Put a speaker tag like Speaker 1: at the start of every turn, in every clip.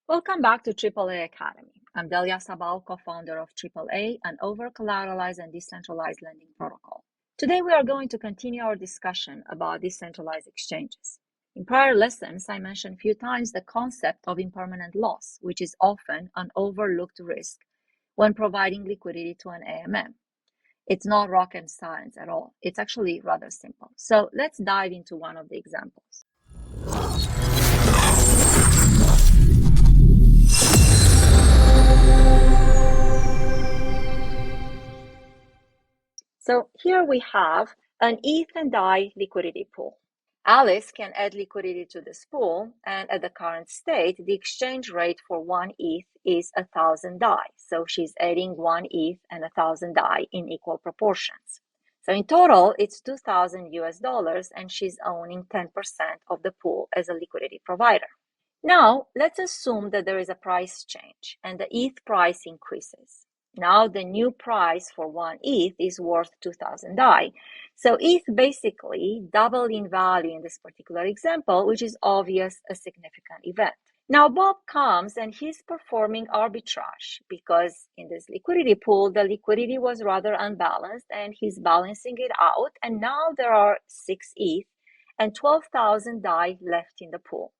Speaker 1: Welcome back to AAA Academy. I'm Delia Sabal, co-founder of AAA, an over-collateralized and decentralized lending protocol. Today, we are going to continue our discussion about decentralized exchanges. In prior lessons, I mentioned a few times the concept of impermanent loss, which is often an overlooked risk when providing liquidity to an AMM. It's not rocket science at all. It's actually rather simple. So let's dive into one of the examples. So here we have an ETH and DAI liquidity pool. Alice can add liquidity to this pool, and at the current state, the exchange rate for 1 ETH is 1,000 DAI. So she's adding 1 ETH and 1,000 DAI in equal proportions. So in total, it's 2,000 US dollars, and she's owning 10% of the pool as a liquidity provider. Now, let's assume that there is a price change and the ETH price increases. Now the new price for 1 ETH is worth 2,000 DAI. So ETH basically doubled in value in this particular example, which is obvious a significant event. Now Bob comes and he's performing arbitrage because in this liquidity pool, the liquidity was rather unbalanced and he's balancing it out. And now there are 6 ETH and 12,000 DAI left in the pool.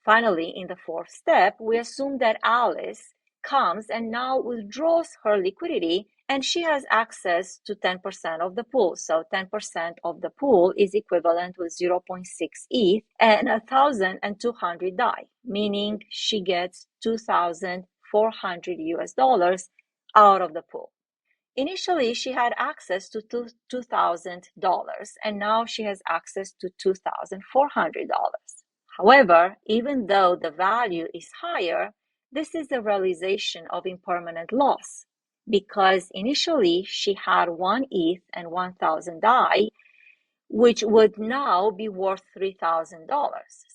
Speaker 1: Finally, in the fourth step, we assume that Alice comes and now withdraws her liquidity and she has access to 10% of the pool. So 10% of the pool is equivalent with 0.6 ETH and 1,200 DAI, meaning she gets 2,400 US dollars out of the pool. Initially, she had access to $2,000 and now she has access to $2,400. However, even though the value is higher, this is the realization of impermanent loss because initially she had 1 ETH and 1,000 DAI, which would now be worth $3,000.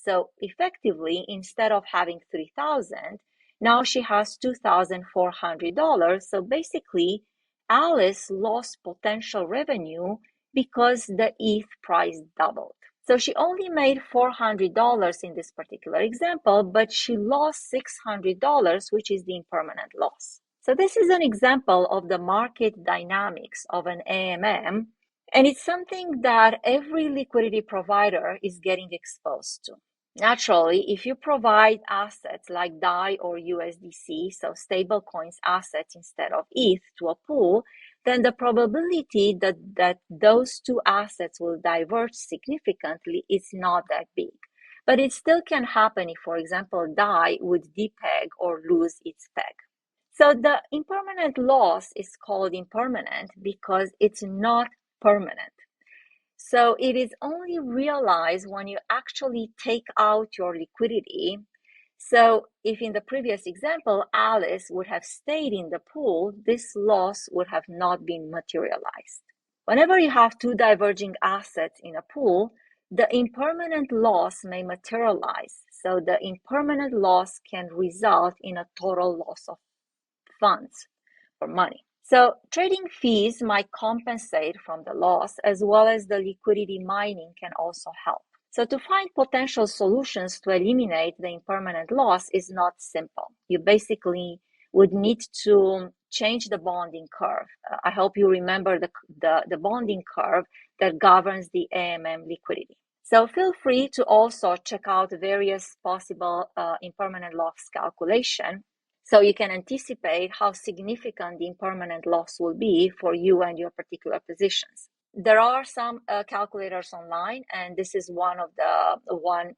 Speaker 1: So effectively, instead of having 3,000, now she has $2,400. So basically, Alice lost potential revenue because the ETH price doubled. So she only made $400 in this particular example, but she lost $600, which is the impermanent loss. So this is an example of the market dynamics of an AMM, and it's something that every liquidity provider is getting exposed to. Naturally, if you provide assets like DAI or USDC, so stablecoins assets instead of ETH to a pool, then the probability that those two assets will diverge significantly is not that big. But it still can happen if, for example, DAI would depeg or lose its peg. So the impermanent loss is called impermanent because it's not permanent. So it is only realized when you actually take out your liquidity. So if in the previous example, Alice would have stayed in the pool, this loss would have not been materialized. Whenever you have two diverging assets in a pool, the impermanent loss may materialize. So the impermanent loss can result in a total loss of funds or money. So trading fees might compensate from the loss, as well as the liquidity mining can also help. So to find potential solutions to eliminate the impermanent loss is not simple. You basically would need to change the bonding curve. I hope you remember the bonding curve that governs the AMM liquidity. So feel free to also check out various possible impermanent loss calculation so you can anticipate how significant the impermanent loss will be for you and your particular positions. There are some calculators online, and this is one of the one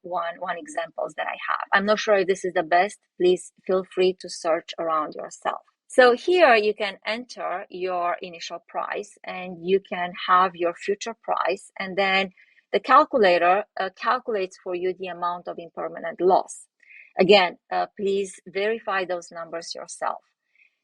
Speaker 1: examples that I have. I'm not sure if this is the best. Please feel free to search around yourself. So here you can enter your initial price and you can have your future price, and then the calculator calculates for you the amount of impermanent loss. Again, please verify those numbers yourself.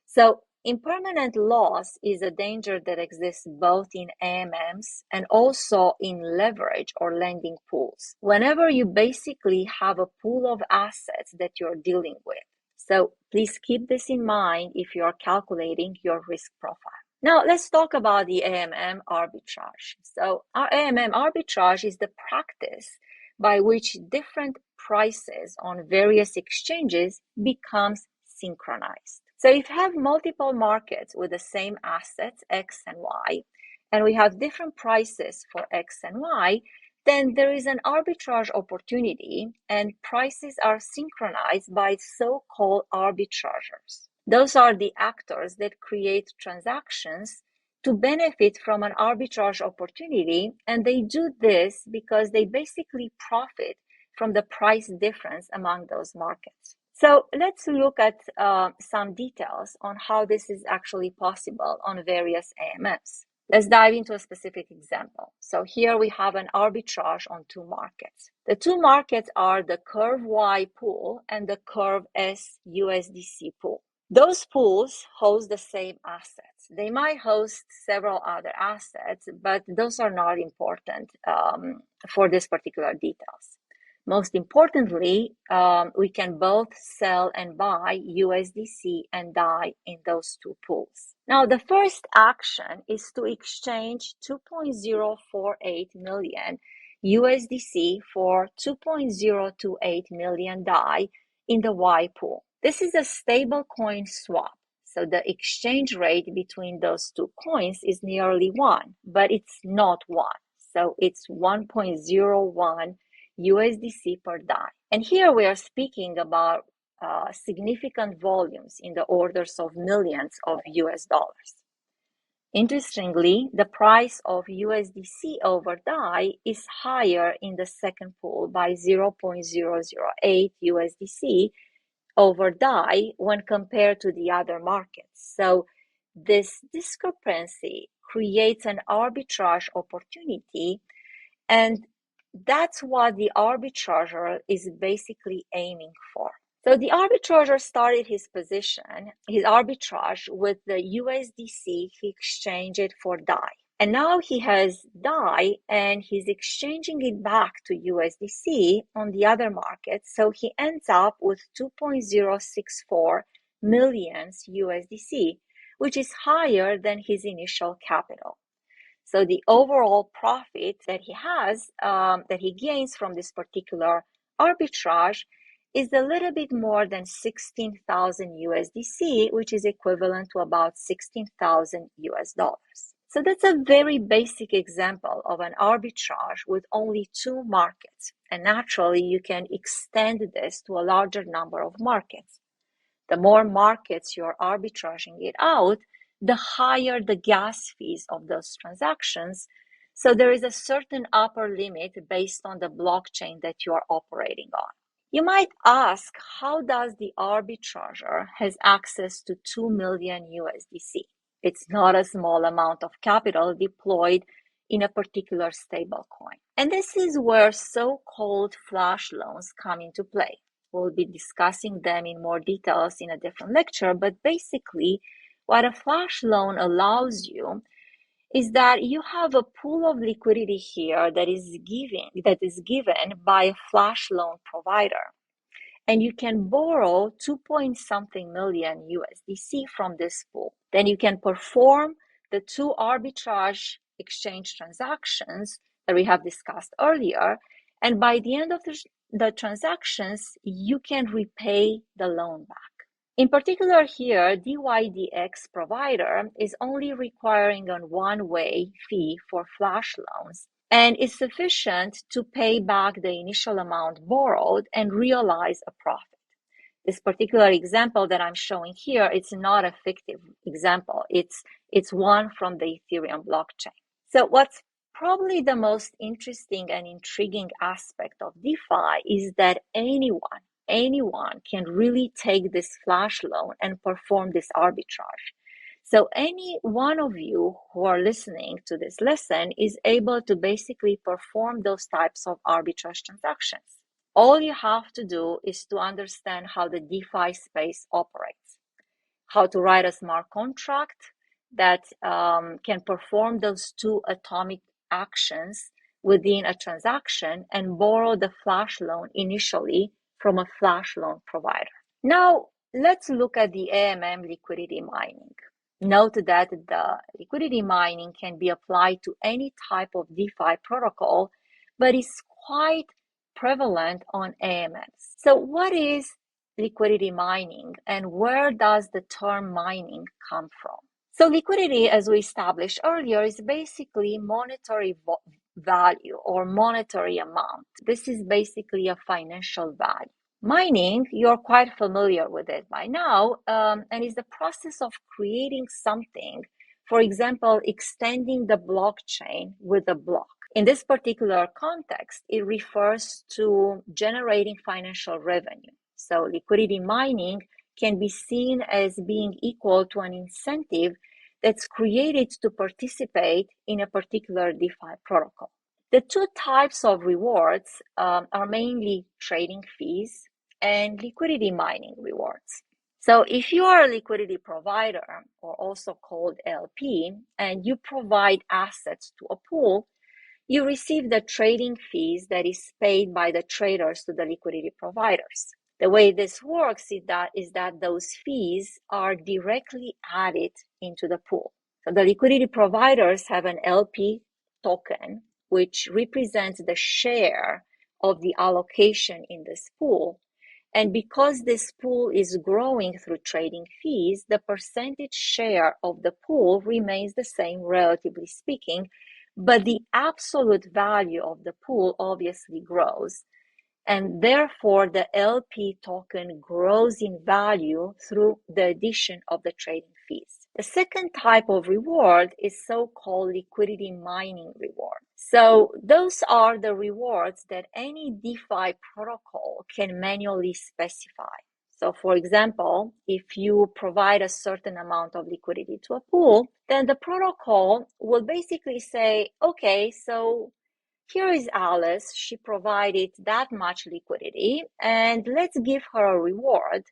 Speaker 1: So impermanent loss is a danger that exists both in AMMs and also in leverage or lending pools. Whenever you basically have a pool of assets that you're dealing with. So please keep this in mind if you're calculating your risk profile. Now let's talk about the AMM arbitrage. So our AMM arbitrage is the practice by which different prices on various exchanges becomes synchronized. So if you have multiple markets with the same assets, X and Y, and we have different prices for X and Y, then there is an arbitrage opportunity and prices are synchronized by so-called arbitrageurs. Those are the actors that create transactions to benefit from an arbitrage opportunity, and they do this because they basically profit from the price difference among those markets. So let's look at some details on how this is actually possible on various AMMs. Let's dive into a specific example. So here we have an arbitrage on two markets. The two markets are the curve Y pool and the curve S USDC pool. Those pools host the same assets. They might host several other assets, but those are not important for this particular details. Most importantly, we can both sell and buy USDC and DAI in those two pools. Now, the first action is to exchange 2.048 million USDC for 2.028 million DAI in the Y pool. This is a stable coin swap. So the exchange rate between those two coins is nearly 1, but it's not 1. So it's 1.01 USDC per DAI. And here we are speaking about significant volumes in the orders of millions of US dollars. Interestingly, the price of USDC over DAI is higher in the second pool by 0.008 USDC over DAI when compared to the other markets. So this discrepancy creates an arbitrage opportunity, and that's what the arbitrager is basically aiming for. So the arbitrager started his arbitrage with the USDC. He exchanged it for DAI. And now he has DAI and he's exchanging it back to USDC on the other market. So he ends up with 2.064 millions USDC, which is higher than his initial capital. So the overall profit that he has, that he gains from this particular arbitrage is a little bit more than 16,000 USDC, which is equivalent to about 16,000 US dollars. So that's a very basic example of an arbitrage with only two markets. And naturally, you can extend this to a larger number of markets. The more markets you're arbitraging it out, the higher the gas fees of those transactions. So there is a certain upper limit based on the blockchain that you are operating on. You might ask, how does the arbitrager has access to 2 million USDC? It's not a small amount of capital deployed in a particular stablecoin. And this is where so-called flash loans come into play. We'll be discussing them in more details in a different lecture, but basically what a flash loan allows you is that you have a pool of liquidity here that is given by a flash loan provider. And you can borrow 2-point-something million USDC from this pool. Then you can perform the two arbitrage exchange transactions that we have discussed earlier. And by the end of the transactions, you can repay the loan back. In particular here, DYDX provider is only requiring a one-way fee for flash loans, and is sufficient to pay back the initial amount borrowed and realize a profit. This particular example that I'm showing here, it's not a fictive example. It's one from the Ethereum blockchain. So what's probably the most interesting and intriguing aspect of DeFi is that anyone can really take this flash loan and perform this arbitrage. So any one of you who are listening to this lesson is able to basically perform those types of arbitrage transactions. All you have to do is to understand how the DeFi space operates, how to write a smart contract that can perform those two atomic actions within a transaction and borrow the flash loan initially from a flash loan provider. Now, let's look at the AMM liquidity mining. Note that the liquidity mining can be applied to any type of DeFi protocol, but is quite prevalent on AMMs. So what is liquidity mining and where does the term mining come from? So liquidity, as we established earlier, is basically monetary value or monetary amount. This is basically a financial value. Mining, you're quite familiar with it by now, and is the process of creating something, for example, extending the blockchain with a block. In this particular context, it refers to generating financial revenue. So liquidity mining can be seen as being equal to an incentive that's created to participate in a particular DeFi protocol. The two types of rewards are mainly trading fees and liquidity mining rewards. So if you are a liquidity provider, or also called LP, and you provide assets to a pool, you receive the trading fees that is paid by the traders to the liquidity providers. The way this works is that those fees are directly added into the pool. So the liquidity providers have an LP token, which represents the share of the allocation in this pool. And because this pool is growing through trading fees, the percentage share of the pool remains the same, relatively speaking, but the absolute value of the pool obviously grows. And therefore, the LP token grows in value through the addition of the trading fees. The second type of reward is so-called liquidity mining reward. So those are the rewards that any DeFi protocol can manually specify. So for example, if you provide a certain amount of liquidity to a pool, then the protocol will basically say, okay, so here is Alice, she provided that much liquidity, and let's give her a reward,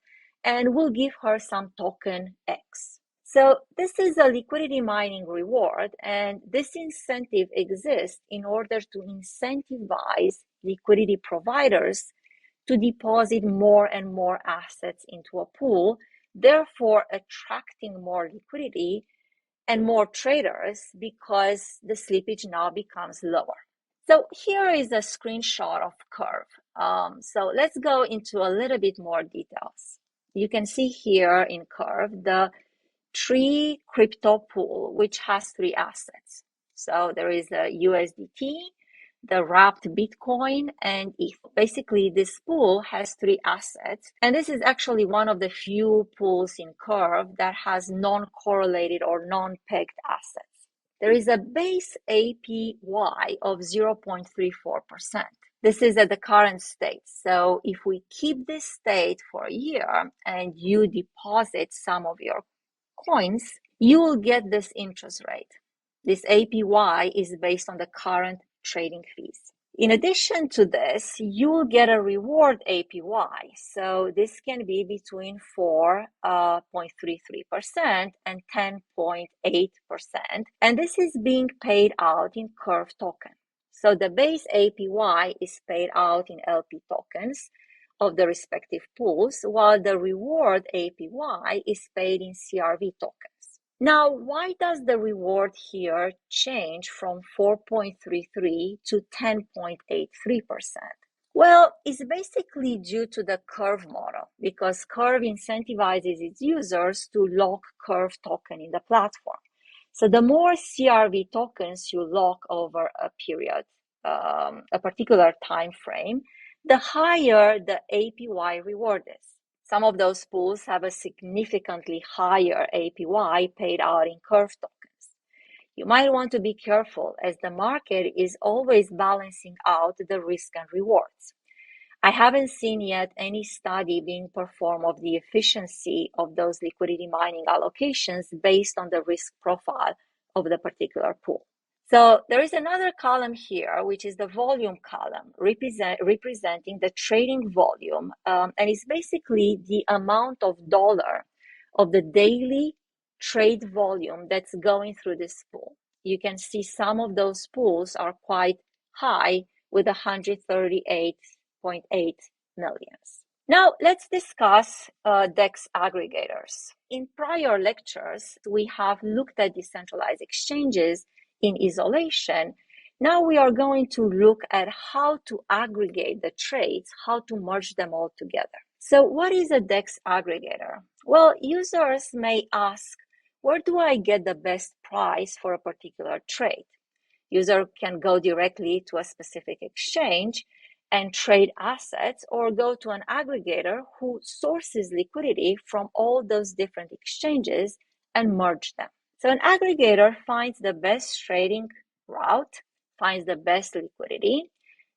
Speaker 1: and we'll give her some token X. So this is a liquidity mining reward, and this incentive exists in order to incentivize liquidity providers to deposit more and more assets into a pool, therefore attracting more liquidity and more traders because the slippage now becomes lower. So here is a screenshot of Curve. So let's go into a little bit more details. You can see here in Curve the tree crypto pool, which has three assets. So there is a USDT, the wrapped Bitcoin, and ETH. Basically, this pool has three assets, and this is actually one of the few pools in Curve that has non-correlated or non-pegged assets. There is a base APY of 0.34%. This is at the current state. So if we keep this state for a year and you deposit some of your coins, you will get this interest rate. This APY is based on the current trading fees. In addition to this, you will get a reward APY. So this can be between 4.33% and 10.8%. And this is being paid out in Curve token. So the base APY is paid out in LP tokens of the respective pools, while the reward APY is paid in CRV tokens. Now, why does the reward here change from 4.33 to 10.83%? Well, it's basically due to the Curve model, because Curve incentivizes its users to lock Curve token in the platform. So the more CRV tokens you lock over a period, a particular time frame, the higher the APY reward is. Some of those pools have a significantly higher APY paid out in Curve tokens. You might want to be careful, as the market is always balancing out the risk and rewards. I haven't seen yet any study being performed of the efficiency of those liquidity mining allocations based on the risk profile of the particular pool. So there is another column here, which is the volume column, representing the trading volume, and it's basically the amount of dollar of the daily trade volume that's going through this pool. You can see some of those pools are quite high with 138.8 millions. Now let's discuss DEX aggregators. In prior lectures, we have looked at decentralized exchanges in isolation. Now we are going to look at how to aggregate the trades, how to merge them all together. So what is a DEX aggregator? Well, users may ask, where do I get the best price for a particular trade? User can go directly to a specific exchange and trade assets, or go to an aggregator who sources liquidity from all those different exchanges and merge them. So an aggregator finds the best trading route, finds the best liquidity,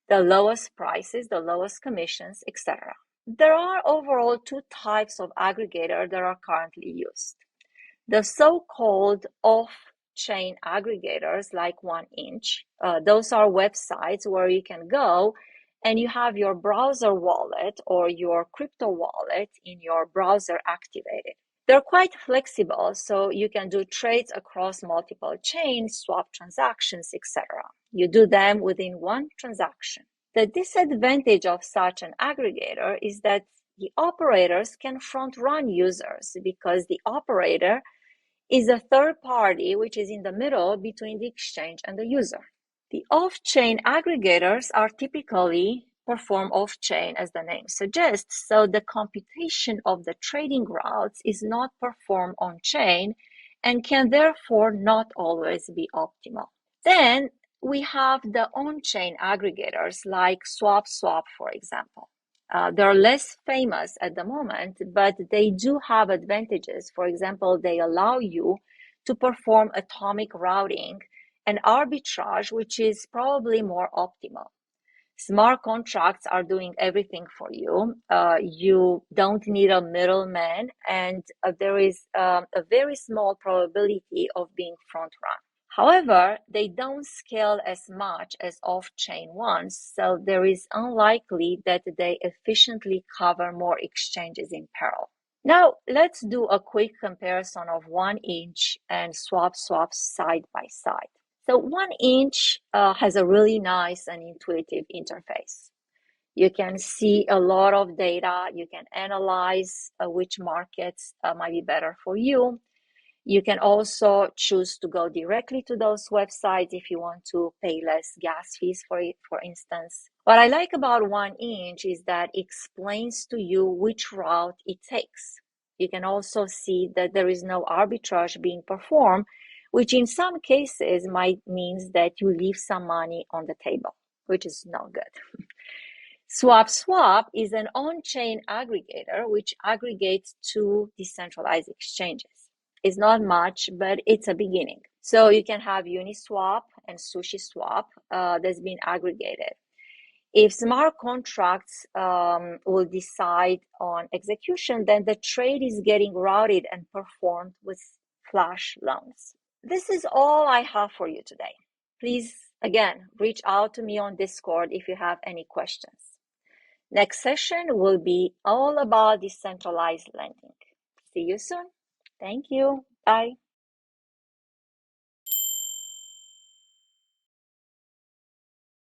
Speaker 1: the lowest prices, the lowest commissions, etc. There are overall two types of aggregator that are currently used. The so-called off-chain aggregators like 1inch, those are websites where you can go and you have your browser wallet or your crypto wallet in your browser activated. They're quite flexible, so you can do trades across multiple chains, swap transactions, etc. You do them within one transaction. The disadvantage of such an aggregator is that the operators can front-run users because the operator is a third party which is in the middle between the exchange and the user. The off-chain aggregators are typically perform off-chain, as the name suggests, so the computation of the trading routes is not performed on-chain and can therefore not always be optimal. Then we have the on-chain aggregators like SwapSwap, for example. They're less famous at the moment, but they do have advantages. For example, they allow you to perform atomic routing and arbitrage, which is probably more optimal. Smart contracts are doing everything for you. You don't need a middleman, and there is a very small probability of being front-run. However, they don't scale as much as off-chain ones, so there is unlikely that they efficiently cover more exchanges in parallel. Now, let's do a quick comparison of 1inch and SwapSwap side by side. So 1inch has a really nice and intuitive interface. You can see a lot of data. You can analyze which markets might be better for you. You can also choose to go directly to those websites if you want to pay less gas fees, for instance. What I like about 1inch is that it explains to you which route it takes. You can also see that there is no arbitrage being performed, which in some cases might mean that you leave some money on the table, which is not good. SwapSwap is an on-chain aggregator which aggregates two decentralized exchanges. It's not much, but it's a beginning. So you can have Uniswap and SushiSwap that's been aggregated. If smart contracts will decide on execution, then the trade is getting routed and performed with flash loans. This is all I have for you today. Please, again, reach out to me on Discord if you have any questions. Next session will be all about decentralized lending. See you soon. Thank you. Bye.